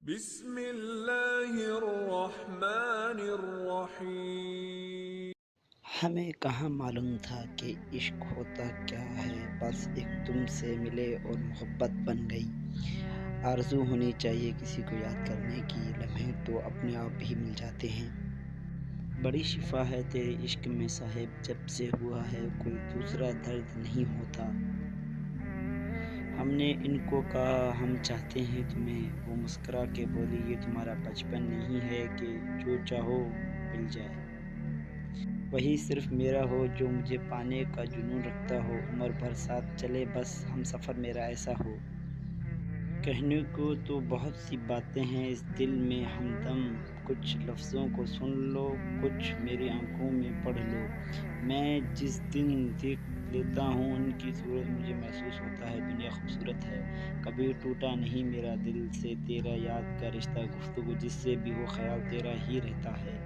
بسم اللہ الرحمن الرحیم۔ ہمیں کہاں معلوم تھا کہ عشق ہوتا کیا ہے، بس ایک تم سے ملے اور محبت بن گئی۔ آرزو ہونی چاہیے کسی کو یاد کرنے کی، لمحے تو اپنے آپ ہی مل جاتے ہیں۔ بڑی شفا ہے تیرے عشق میں صاحب، جب سے ہوا ہے کوئی دوسرا درد نہیں ہوتا۔ ہم نے ان کو کہا ہم چاہتے ہیں تمہیں، وہ مسکرا کے بولی یہ تمہارا بچپن نہیں ہے کہ جو چاہو مل جائے۔ وہی صرف میرا ہو جو مجھے پانے کا جنون رکھتا ہو، عمر بھر ساتھ چلے بس ہم سفر میرا ایسا ہو۔ کہنے کو تو بہت سی باتیں ہیں اس دل میں ہمدم، کچھ لفظوں کو سن لو کچھ میری آنکھوں میں پڑھ لو۔ میں جس دن دیکھ لیتا ہوں ان کی صورت، مجھے محسوس ہوتا ہے دنیا خوبصورت ہے۔ کبھی ٹوٹا نہیں میرا دل سے تیرا یاد کا رشتہ، گفتگو جس سے بھی ہو خیال تیرا ہی رہتا ہے۔